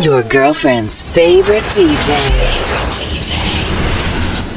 Your girlfriend's favorite DJ.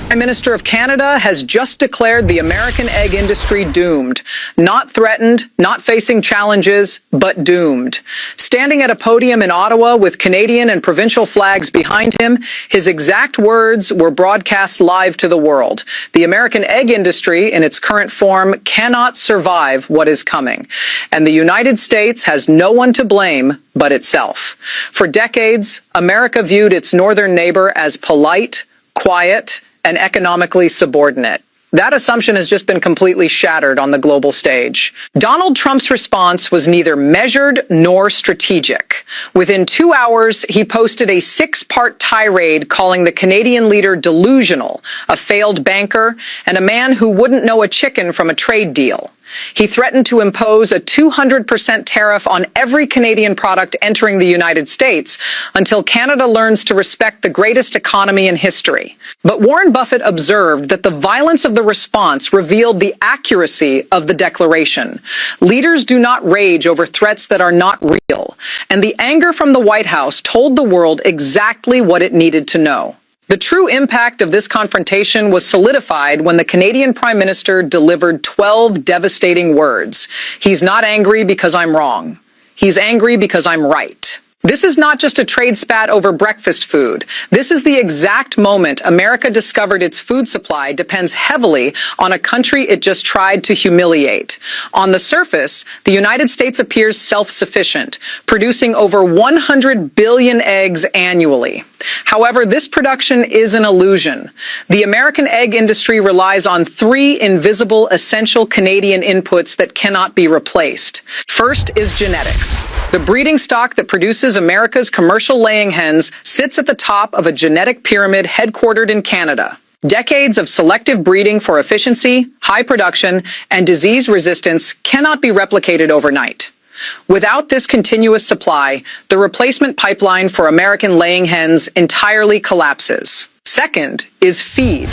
Prime Minister of Canada has just declared the American egg industry doomed. Not threatened, not facing challenges, but doomed. Standing at a podium in Ottawa with Canadian and provincial flags behind him, his exact words were broadcast live to the world. The American egg industry, in its current form, cannot survive what is coming. And the United States has no one to blame but itself. For decades, America viewed its northern neighbor as polite, quiet, and economically subordinate. That assumption has just been completely shattered on the global stage. Donald Trump's response was neither measured nor strategic. Within 2 hours, he posted a 6-part tirade calling the Canadian leader delusional, a failed banker, and a man who wouldn't know a chicken from a trade deal. He threatened to impose a 200% tariff on every Canadian product entering the United States until Canada learns to respect the greatest economy in history. But Warren Buffett observed that the violence of the response revealed the accuracy of the declaration. Leaders do not rage over threats that are not real, and the anger from the White House told the world exactly what it needed to know. The true impact of this confrontation was solidified when the Canadian Prime Minister delivered 12 devastating words. He's not angry because I'm wrong. He's angry because I'm right. This is not just a trade spat over breakfast food. This is the exact moment America discovered its food supply depends heavily on a country it just tried to humiliate. On the surface, the United States appears self-sufficient, producing over 100 billion eggs annually. However, this production is an illusion. The American egg industry relies on 3 invisible, essential Canadian inputs that cannot be replaced. First is genetics. The breeding stock that produces America's commercial laying hens sits at the top of a genetic pyramid headquartered in Canada. Decades of selective breeding for efficiency, high production, and disease resistance cannot be replicated overnight. Without this continuous supply, the replacement pipeline for American laying hens entirely collapses. Second is feed.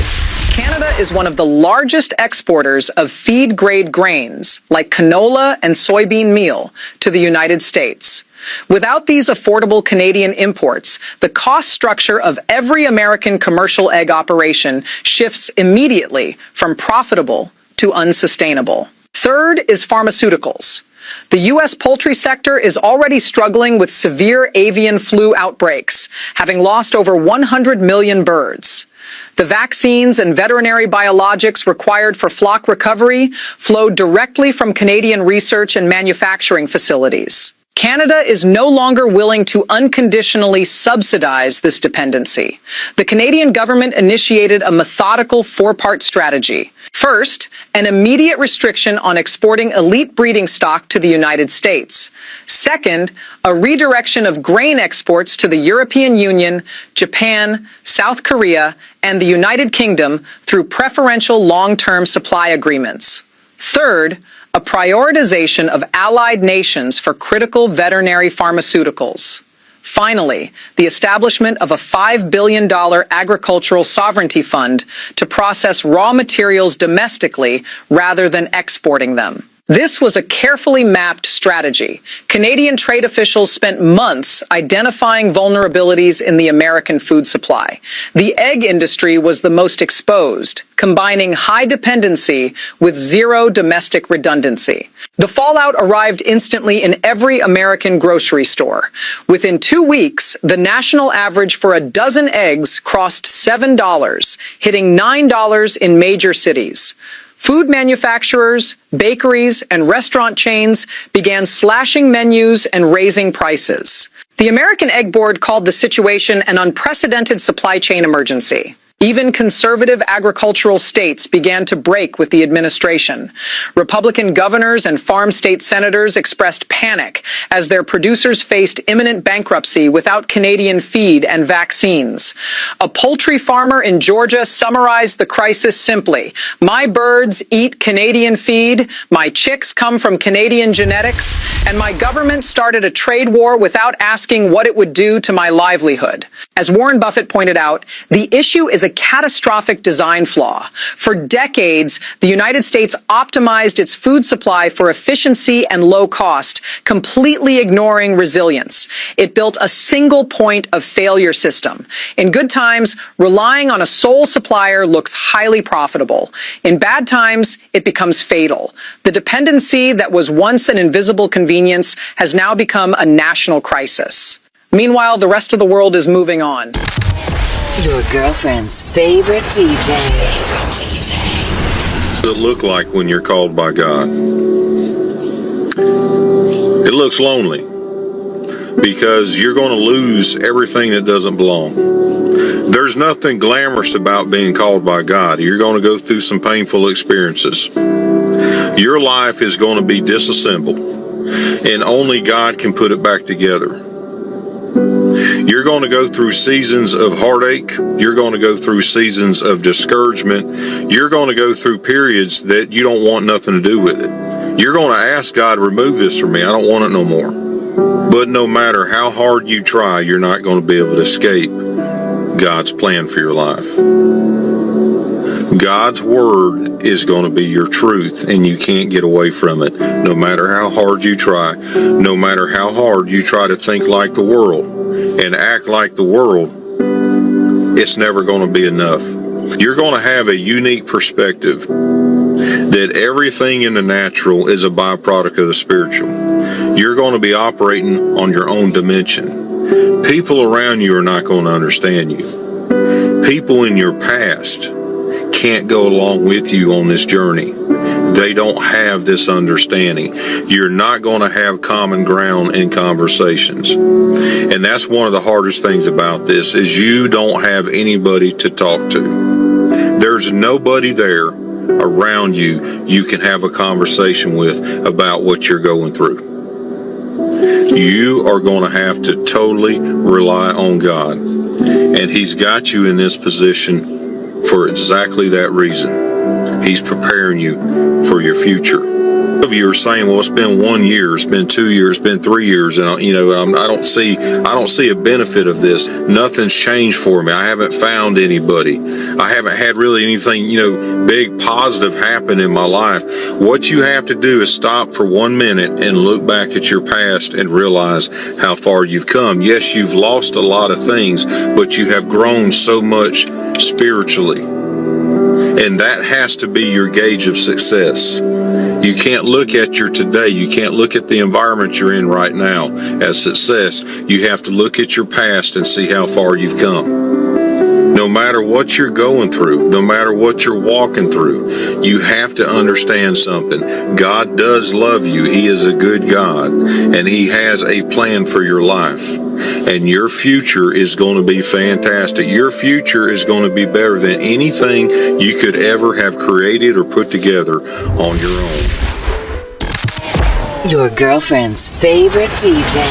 Canada is one of the largest exporters of feed-grade grains, like canola and soybean meal, to the United States. Without these affordable Canadian imports, the cost structure of every American commercial egg operation shifts immediately from profitable to unsustainable. Third is pharmaceuticals. The U.S. poultry sector is already struggling with severe avian flu outbreaks, having lost over 100 million birds. The vaccines and veterinary biologics required for flock recovery flowed directly from Canadian research and manufacturing facilities. Canada is no longer willing to unconditionally subsidize this dependency. The Canadian government initiated a methodical 4-part strategy. First, an immediate restriction on exporting elite breeding stock to the United States. Second, a redirection of grain exports to the European Union, Japan, South Korea, and the United Kingdom through preferential long-term supply agreements. Third, a prioritization of allied nations for critical veterinary pharmaceuticals. Finally, the establishment of a $5 billion agricultural sovereignty fund to process raw materials domestically rather than exporting them. This was a carefully mapped strategy. Canadian trade officials spent months identifying vulnerabilities in the American food supply. The egg industry was the most exposed, combining high dependency with zero domestic redundancy. The fallout arrived instantly in every American grocery store. Within 2 weeks, the national average for a dozen eggs crossed $7, hitting $9 in major cities. Food manufacturers, bakeries, and restaurant chains began slashing menus and raising prices. The American Egg Board called the situation an unprecedented supply chain emergency. Even conservative agricultural states began to break with the administration. Republican governors and farm state senators expressed panic as their producers faced imminent bankruptcy without Canadian feed and vaccines. A poultry farmer in Georgia summarized the crisis simply: "My birds eat Canadian feed, my chicks come from Canadian genetics, and my government started a trade war without asking what it would do to my livelihood." As Warren Buffett pointed out, the issue is a catastrophic design flaw. For decades, the United States optimized its food supply for efficiency and low cost, completely ignoring resilience. It built a single point of failure system. In good times, relying on a sole supplier looks highly profitable. In bad times, it becomes fatal. The dependency that was once an invisible convenience has now become a national crisis. Meanwhile, the rest of the world is moving on. Your girlfriend's favorite DJ. What does it look like when you're called by God? It looks lonely because you're going to lose everything that doesn't belong. There's nothing glamorous about being called by God. You're going to go through some painful experiences. Your life is going to be disassembled, and only God can put it back together. You're going to go through seasons of heartache. You're going to go through seasons of discouragement. You're going to go through periods that you don't want nothing to do with it. You're going to ask God, remove this from me. I don't want it no more. But no matter how hard you try, you're not going to be able to escape God's plan for your life. God's word is going to be your truth, and you can't get away from it. No matter how hard you try, no matter how hard you try to think like the world and act like the world, it's never going to be enough. You're going to have a unique perspective that everything in the natural is a byproduct of the spiritual. You're going to be operating on your own dimension. People around you are not going to understand you. People in your past can't go along with you on this journey. They don't have this understanding. You're not going to have common ground in conversations. And that's one of the hardest things about this, is you don't have anybody to talk to. There's nobody there around you can have a conversation with about what you're going through. You are going to have to totally rely on God. And He's got you in this position for exactly that reason. He's preparing you for your future. Some of you are saying, well, it's been 1 year, it's been 2 years, it's been 3 years, and I don't see a benefit of this. Nothing's changed for me. I haven't found anybody. I haven't had really anything, big positive happen in my life. What you have to do is stop for 1 minute and look back at your past and realize how far you've come. Yes, you've lost a lot of things, but you have grown so much spiritually. And that has to be your gauge of success. You can't look at your today. You can't look at the environment you're in right now as success. You have to look at your past and see how far you've come. No matter what you're going through, no matter what you're walking through, you have to understand something. God does love you. He is a good God, and He has a plan for your life. And your future is going to be fantastic. Your future is going to be better than anything you could ever have created or put together on your own. Your girlfriend's favorite DJ.